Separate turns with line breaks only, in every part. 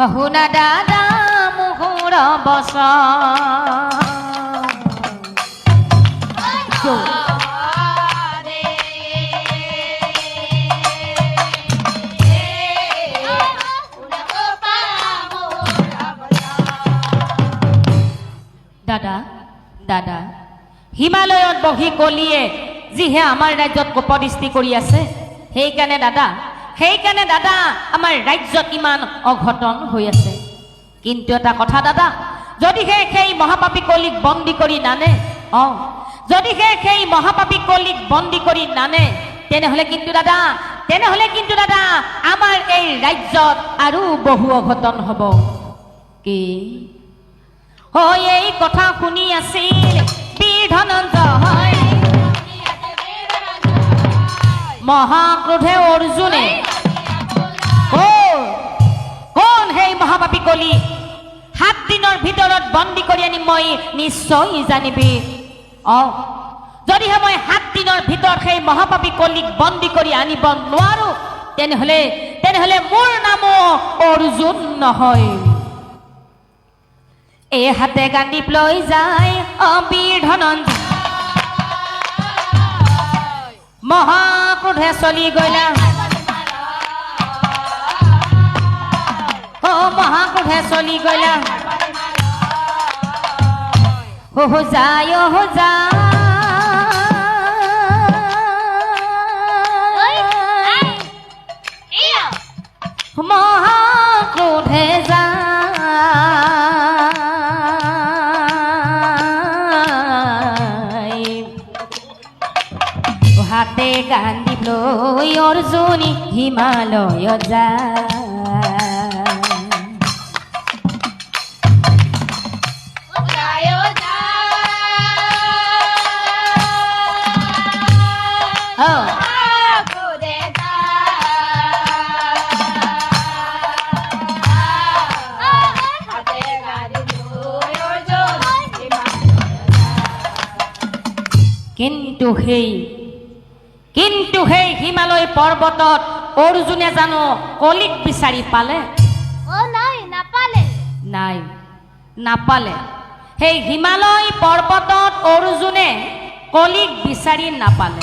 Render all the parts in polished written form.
শুনা দাদা মুহুৰ বচন দাদা দাদা হিমালয়ত বহি কলিয়ে যিহে আমাৰ ৰাজ্যত কোপদৃষ্টি কৰি আছে সেইকাৰণে দাদা আমাৰ ৰাজ্যত ইমান অঘটন হৈ আছে কিন্তু এটা কথা দাদা যদিহে সেই মহাপাপী কলিক বন্দী কৰি নানে যদিহে সেই মহাপাপী কলিক বন্দী কৰি নানে তেনেহলে কিন্তু দাদা আমাৰ এই ৰাজ্যত আৰু বহু অঘটন হ'ব কি এই কথা শুনি আছিল বীৰ ধনঞ্জয় মহাক্ৰোধে অৰ্জুনে কোন সেই মহাপাপী কলি 7 দিনৰ ভিতৰত বন্দী কৰি আনি মই নিশ্চয় জানিবি যদিহে মই 7 দিনৰ ভিতৰত সেই মহাপাপী কলিক বন্দী কৰি আনিব নোৱাৰো তেনেহলে মোৰ নামো অৰ্জুন নহয় এই হাতে গাণ্ডীপ লৈ যায় বীৰ ধনঞ্জয় মহাক্ৰোধে চলি গলা মহাক্ৰোধে চলি গলা যায় মহাক্ৰোধে হাতে গাণ্ডীপ লৈ অৰ্জুনী হিমালয় যায় কিন্তু সেই হিমালয় পৰ্বতত অৰ্জুনে জানো কলিক বিচাৰি পালে নাপালে সেই হিমালয় পৰ্বতত অৰ্জুনে কলিক বিচাৰি নাপালে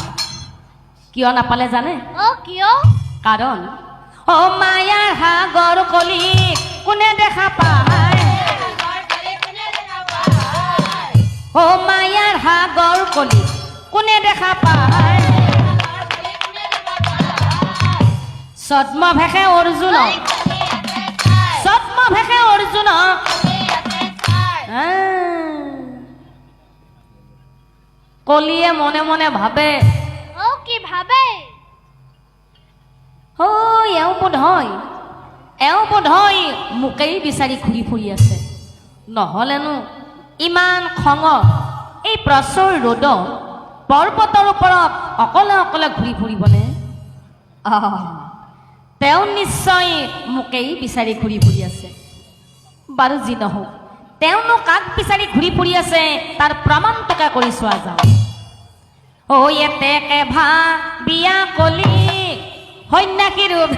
কিয় নাপালে জানে কাৰণ মায়াৰ সাগৰ কলিক কোনে দেখা পায় মায়াৰ সাগৰ কলিক কোনে দেখা পায় ছদ্মভেষে অৰ্জুন কলিয়ে মনে মনে ভাবে এওঁ বোধহয় মোকেই বিচাৰি ঘূৰি ফুৰি আছে নহলেনো ইমান খঙত এই প্ৰচুৰ ৰ'দত পৰ্বতৰ ওপৰত অকলে ঘূৰি ফুৰিবনে তেওঁ নিশ্চয় মোকেই বিচাৰি ঘূৰি ফুৰি আছে বাৰু যি নহওক তেওঁনো কাক বিচাৰি ঘূৰি ফুৰি আছে তাৰ প্ৰমাণটোকে কৰি চোৱা যাওক এতেকে বিয়া কলি সন্যাসী ৰূপ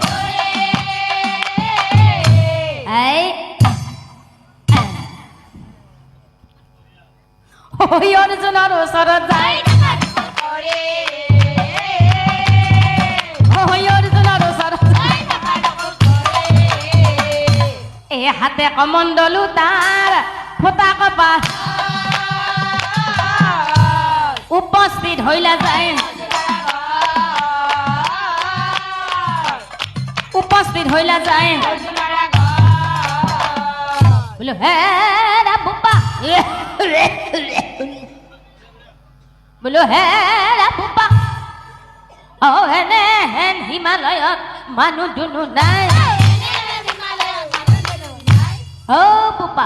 অৰ্জুনৰ ওচৰত যায় হাতে কমণ্ডলু তাৰ ফুটা কপাল উপস্থিত হইলা যায় বোলো হে বুপা হেন হিমালয়ত মানুহ দুনু নাই বুপা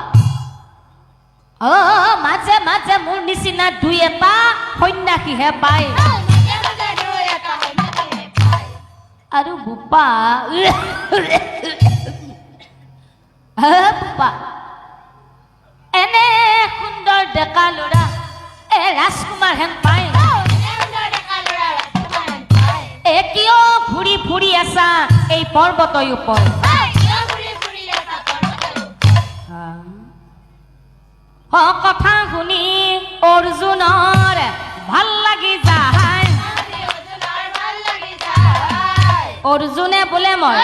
মাজে মাজে মোৰ নিচিনা দুই এটা সন্যাসীহে পায় আৰু বুপা এনে সুন্দৰ ডেকা ল'ৰা ৰাজকুমাৰ হেন পায় কিয় ঘূৰি ফুৰি আছা এই পৰ্বতৰ ওপৰত কথা শুনি অৰ্জুনৰ ভাল লাগি যায় অৰ্জুনে বোলে মই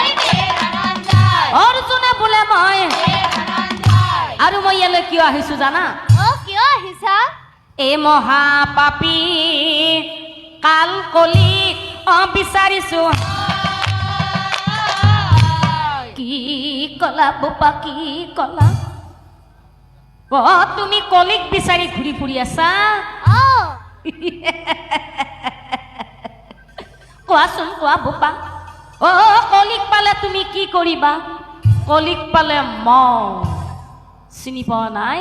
অৰ্জুনে বোলে মই আৰু মই ইয়ালৈ কিয় আহিছো জানা
কিয় আহিছা
এই মহাপাপী কাল কলিক বিচাৰিছো কি কলা বোপা কি কলা তুমি কলিক বিচাৰি ঘূৰি ফুৰি আছা কোৱাচোন কোৱা বোপা কলিক পালে তুমি কি কৰিবা কলিক পালে মই চিনি পোৱা নাই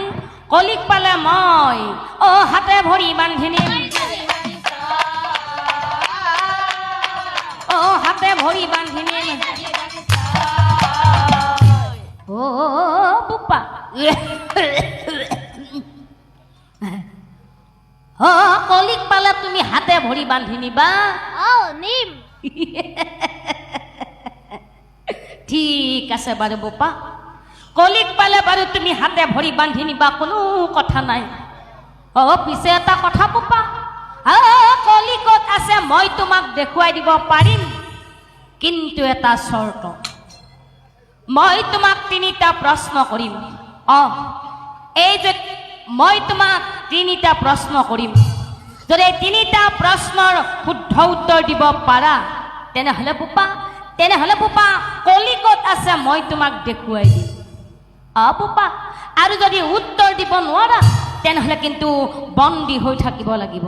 কলিক পালে মই হাতে ভৰি বান্ধি নিম হাতে ভৰি বান্ধি নিম বোপা কলিক পালে তুমি হাতে ভৰি বান্ধি নিবা
নিম
ঠিক আছে বাৰু বোপা কলিক পালে বাৰু তুমি হাতে ভৰি বান্ধি নিবা কোনো কথা নাই পিছে এটা কথা বোপা কলিকত আছে মই তোমাক দেখুৱাই দিব পাৰিম কিন্তু এটা চৰ্ত মই তোমাক 3টা প্ৰশ্ন কৰিম এই যে মই তোমাক 3টা প্ৰশ্ন কৰিম যদি 3টা প্ৰশ্নৰ শুদ্ধ উত্তৰ দিব পাৰা তেনেহ'লে বোপা কলিকত আছে মই তোমাক দেখুৱাই দিম বোপা আৰু যদি উত্তৰ দিব নোৱাৰা তেনেহ'লে কিন্তু বন্দী হৈ থাকিব লাগিব